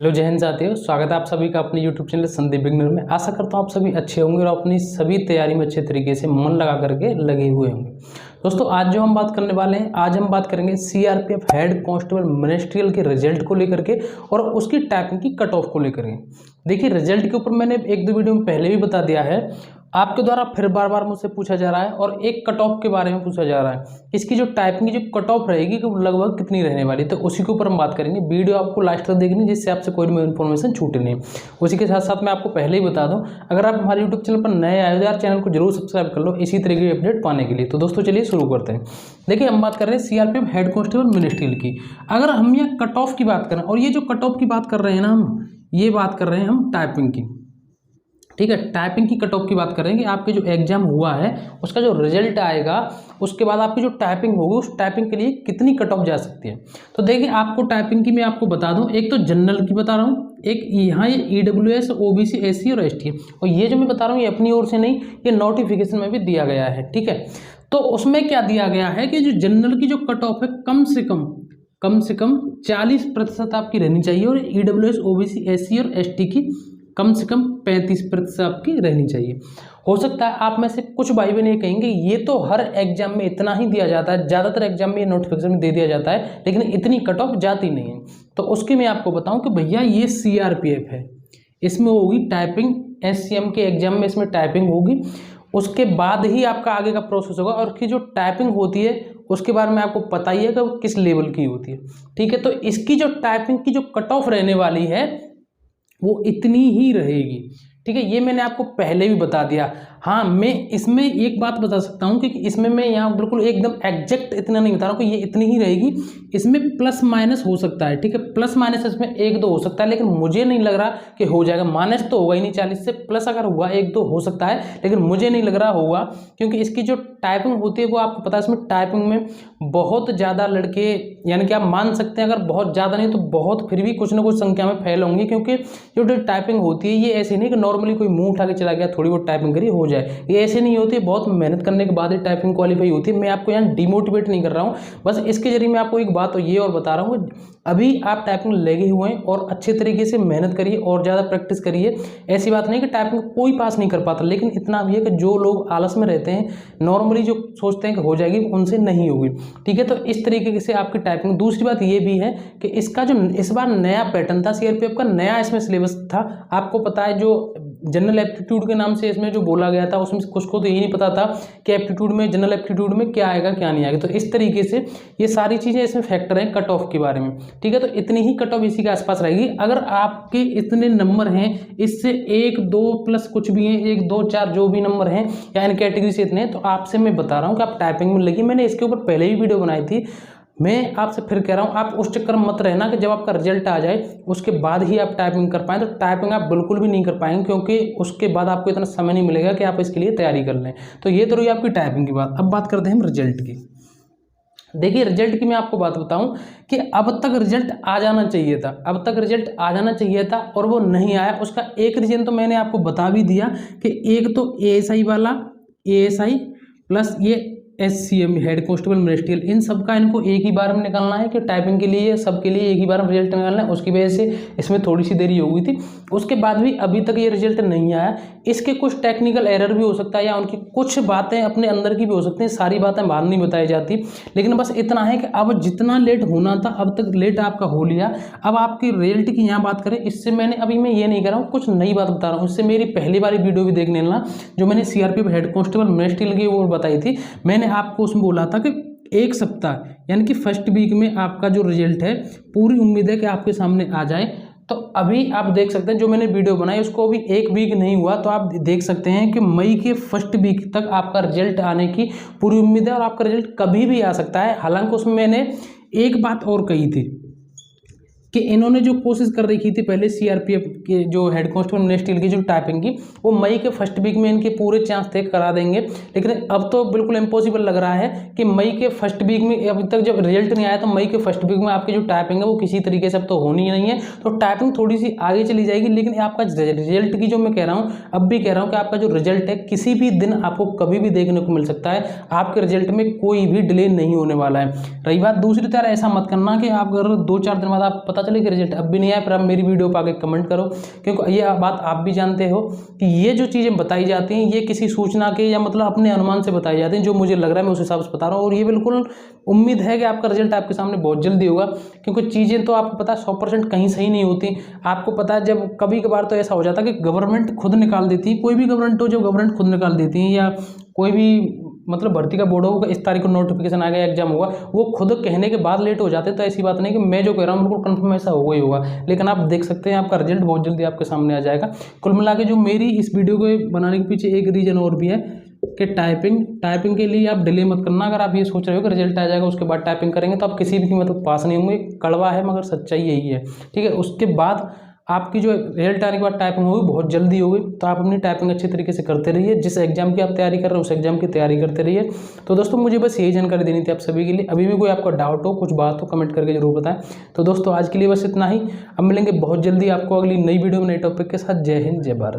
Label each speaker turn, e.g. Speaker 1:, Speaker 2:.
Speaker 1: Hello जय हिंद साथियों, स्वागत है आप सभी का अपने यूट्यूब चैनल संदीप बिगनर में। आशा करता हूँ आप सभी अच्छे होंगे और अपनी सभी तैयारी में अच्छे तरीके से मन लगा करके लगे हुए होंगे। दोस्तों आज जो हम बात करने वाले हैं, आज हम बात करेंगे सीआरपीएफ हेड कांस्टेबल मिनिस्ट्रियल के रिजल्ट को लेकर के और उसकी टाइपिंग की कट ऑफ को लेकर के। देखिए रिजल्ट के ऊपर मैंने एक दो वीडियो में पहले भी बता दिया है, आपके द्वारा फिर बार बार मुझसे पूछा जा रहा है और एक कट ऑफ के बारे में पूछा जा रहा है। इसकी जो टाइपिंग की जो कट ऑफ रहेगी वो लगभग कितनी रहने वाली, तो उसी के ऊपर हम बात करेंगे। वीडियो आपको लास्ट तक देखनी जिससे आपसे कोई भी इन्फॉर्मेशन छूटे नहीं। उसी के साथ साथ मैं आपको पहले ही बता दूं, अगर आप हमारे यूट्यूब चैनल पर नए आए हो यार, चैनल को जरूर सब्सक्राइब कर लो इसी तरीके की अपडेट पाने के लिए। तो दोस्तों चलिए शुरू करते हैं। देखिए हम बात कर रहे हैं सीआरपीएफ हेड कांस्टेबल मिनिस्ट्रियल की। अगर हम यहाँ कट ऑफ की बात करें, और ये जो कट ऑफ की बात कर रहे हैं ना, हम ये बात कर रहे हैं हम टाइपिंग की, ठीक है। टाइपिंग की कट ऑफ की बात करेंगे, आपके जो एग्जाम हुआ है उसका जो रिजल्ट आएगा उसके बाद आपकी जो टाइपिंग होगी उस टाइपिंग के लिए कितनी कट ऑफ जा सकती है। तो देखिए आपको टाइपिंग की मैं आपको बता दूं, एक तो जनरल की बता रहा हूँ, एक यहाँ ये EWS OBC SC और ST है, और ये जो मैं बता रहा हूँ ये अपनी ओर से नहीं, ये नोटिफिकेशन में भी दिया गया है, ठीक है। तो उसमें क्या दिया गया है कि जो जनरल की जो कट ऑफ है कम से कम 40% आपकी रहनी चाहिए, और EWS OBC SC और ST की कम से कम 35% आपकी रहनी चाहिए। हो सकता है आप में से कुछ भाई बहन ये कहेंगे ये तो हर एग्जाम में इतना ही दिया जाता है, ज़्यादातर एग्जाम में ये नोटिफिकेशन में दे दिया जाता है, लेकिन इतनी कट ऑफ जाती नहीं है। तो उसकी मैं आपको बताऊं कि भैया ये CRPF है, इसमें होगी टाइपिंग, SCM के एग्जाम में इसमें टाइपिंग होगी, उसके बाद ही आपका आगे का प्रोसेस होगा। और उसकी जो टाइपिंग होती है उसके बारे में आपको पता ही है कि वो किस लेवल की होती है, ठीक है। तो इसकी जो टाइपिंग की जो कट ऑफ रहने वाली है वो इतनी ही रहेगी, ठीक है। ये मैंने आपको पहले भी बता दिया। हाँ, मैं इसमें एक बात बता सकता हूँ कि इसमें मैं यहाँ बिल्कुल एकदम एग्जैक्ट इतना नहीं बता रहा हूँ कि ये इतनी ही रहेगी, इसमें प्लस माइनस हो सकता है, ठीक है। प्लस माइनस इसमें एक दो हो सकता है, लेकिन मुझे नहीं लग रहा कि हो जाएगा। माइनस तो होगा ही नहीं, 40 से प्लस अगर हुआ एक दो हो सकता है, लेकिन मुझे नहीं लग रहा होगा, क्योंकि इसकी जो टाइपिंग होती है वो आपको पता है, इसमें टाइपिंग में बहुत ज़्यादा लड़के, यानी कि आप मान सकते हैं अगर बहुत ज़्यादा नहीं तो बहुत, फिर भी कुछ ना कुछ संख्या में फेल होंगे, क्योंकि जो टाइपिंग होती है ये ऐसी नहीं कि नॉर्मली कोई मुंह उठा के चला गया थोड़ी बहुत टाइपिंग करी हो जाए, ये ऐसे नहीं होती है। बहुत मेहनत करने के बाद ही टाइपिंग क्वालिफाई होती है। मैं आपको यहाँ डिमोटिवेट नहीं कर रहा हूँ, बस इसके जरिए मैं आपको एक बात तो ये और बता रहा हूँ, अभी आप टाइपिंग लगे हुए हैं और अच्छे तरीके से मेहनत करिए और ज़्यादा प्रैक्टिस करिए। ऐसी बात नहीं कि टाइपिंग कोई पास नहीं कर पाता, लेकिन इतना भी है कि जो लोग आलस में रहते हैं, नॉर्मली जो सोचते हैं कि हो जाएगी, उनसे नहीं होगी, ठीक है। तो इस तरीके से आपकी टाइपिंग। दूसरी बात ये भी है कि इसका जो इस बार नया पैटर्न था, CRPF का नया इसमें सिलेबस था। आपको पता है जो जनरल एप्टीट्यूड के नाम से इसमें जो बोला गया था, उसमें कुछ को तो यही नहीं पता था कि एप्टीट्यूड में, जनरल एप्टीट्यूड में क्या आएगा क्या नहीं आएगा। तो इस तरीके से ये सारी चीज़ें इसमें फैक्टर हैं कट ऑफ के बारे में, ठीक है। तो इतनी ही कट ऑफ इसी के आसपास रहेगी। अगर आपके इतने नंबर हैं, इससे 1 2 प्लस कुछ भी हैं, 1 2 4 जो भी नंबर हैं या इन कैटेगरी से इतने, तो आपसे मैं बता रहा हूँ कि आप टाइपिंग में लगी। मैंने इसके ऊपर पहले ही वीडियो बनाई थी, मैं आपसे फिर कह रहा हूँ आप उस चक्कर में मत रहना कि जब आपका रिजल्ट आ जाए उसके बाद ही आप टाइपिंग कर पाएँ। तो टाइपिंग आप बिल्कुल भी नहीं कर पाएंगे, क्योंकि उसके बाद आपको इतना समय नहीं मिलेगा कि आप इसके लिए तैयारी कर लें। तो ये तो रही आपकी टाइपिंग की बात। अब बात करते हैं हम रिजल्ट की। देखिए रिजल्ट की मैं आपको बात बताऊं कि अब तक रिजल्ट आ जाना चाहिए था, अब तक रिजल्ट आ जाना चाहिए था और वो नहीं आया। उसका एक रीजन तो मैंने आपको बता भी दिया कि एक तो ASI वाला, ASI प्लस ये SCM हेड कांस्टेबल मिनिस्ट्रियल, इन सब का इनको एक ही बार में निकालना है कि टाइपिंग के लिए सबके लिए एक ही बार में रिजल्ट निकालना है। उसकी वजह से इसमें थोड़ी सी देरी हो गई थी। उसके बाद भी अभी तक ये रिजल्ट नहीं आया। इसके कुछ टेक्निकल एरर भी हो सकता है या उनकी कुछ बातें अपने अंदर की भी हो सकती हैं, सारी बातें बाहर नहीं बताई जाती। लेकिन बस इतना है कि अब जितना लेट होना था अब तक लेट आपका हो लिया। अब आपकी रिजल्ट की यहाँ बात करें, इससे मैंने अभी मैं ये नहीं कर रहा हूँ, कुछ नई बात बता रहा हूँ। इससे मेरी पहली बारी वीडियो भी देख लेना, जो मैंने CRPF हेड कांस्टेबल मिनिस्ट्रियल की वो बताई थी। मैंने आपको उसमें बोला था कि एक सप्ताह यानी कि फर्स्ट वीक में आपका जो रिजल्ट है पूरी उम्मीद है कि आपके सामने आ जाए। तो अभी आप देख सकते हैं जो मैंने वीडियो बनाई उसको अभी एक वीक नहीं हुआ, तो आप देख सकते हैं कि मई के फर्स्ट वीक तक आपका रिजल्ट आने की पूरी उम्मीद है, और आपका रिजल्ट कभी भी आ सकता है। हालांकि उसमें मैंने एक बात और कही थी कि इन्होंने जो कोशिश कर रखी थी पहले CRPF के जो हेड कांस्टेबल मिनिस्ट्रियल की जो टाइपिंग की, वो मई के फर्स्ट वीक में इनके पूरे चांस थे करा देंगे, लेकिन अब तो बिल्कुल इम्पॉसिबल लग रहा है कि मई के फर्स्ट वीक में, अभी तक जब रिजल्ट नहीं आया तो मई के फर्स्ट वीक में आपकी जो टाइपिंग है वो किसी तरीके से अब तो होनी ही नहीं है। तो टाइपिंग थोड़ी सी आगे चली जाएगी, लेकिन आपका रिजल्ट की जो मैं कह रहा हूँ, अब भी कह रहा हूँ कि आपका जो रिजल्ट है किसी भी दिन आपको कभी भी देखने को मिल सकता है। आपके रिजल्ट में कोई भी डिले नहीं होने वाला है। रही बात दूसरी तरह, ऐसा मत करना कि आप अगर 2-4 दिन बाद आप पता चले कि रिजल्ट अब भी नहीं आया, फिर आप मेरी वीडियो पर आके कमेंट करो, क्योंकि ये बात आप भी जानते हो कि ये जो चीज़ें बताई जाती हैं ये किसी सूचना के या मतलब अपने अनुमान से बताई जाती हैं। जो मुझे लग रहा है मैं उस हिसाब से बता रहा हूँ, और ये बिल्कुल उम्मीद है कि आपका रिजल्ट आपके सामने बहुत जल्दी होगा, क्योंकि चीज़ें तो आपको पता है 100% कहीं सही नहीं होती। आपको पता है जब कभी कभार तो ऐसा हो जाता है कि गवर्नमेंट खुद निकाल देती है, कोई भी गवर्नमेंट हो, जब गवर्नमेंट खुद निकाल देती है, या कोई भी मतलब भर्ती का बोर्ड होगा, इस तारीख को नोटिफिकेशन आ गया, एग्जाम होगा, वो खुद कहने के बाद लेट हो जाते हैं। तो ऐसी बात नहीं कि मैं जो कह रहा हूँ बिल्कुल कंफर्म ऐसा होगा ही होगा, लेकिन आप देख सकते हैं आपका रिजल्ट बहुत जल्दी आपके सामने आ जाएगा। कुल मिला के जो मेरी इस वीडियो को बनाने के पीछे एक रीजन और भी है कि टाइपिंग के लिए आप डिले मत करना। अगर आप ये सोच रहे हो कि रिजल्ट आ जाएगा उसके बाद टाइपिंग करेंगे तो आप किसी भी कीमत पर पास नहीं होंगे। कड़वा है मगर सच्चाई यही है, ठीक है। उसके बाद आपकी जो रिजल्ट आने के बाद टाइपिंग होगी बहुत जल्दी होगी, तो आप अपनी टाइपिंग अच्छे तरीके से करते रहिए। जिस एग्जाम की आप तैयारी कर रहे हो उस एग्जाम की तैयारी करते रहिए। तो दोस्तों मुझे बस यही जानकारी देनी थी आप सभी के लिए। अभी भी कोई आपका डाउट हो, कुछ बात हो, कमेंट करके जरूर बताएं। तो दोस्तों आज के लिए बस इतना ही, अब मिलेंगे बहुत जल्दी आपको अगली नई वीडियो में नए टॉपिक के साथ। जय हिंद, जय भारत।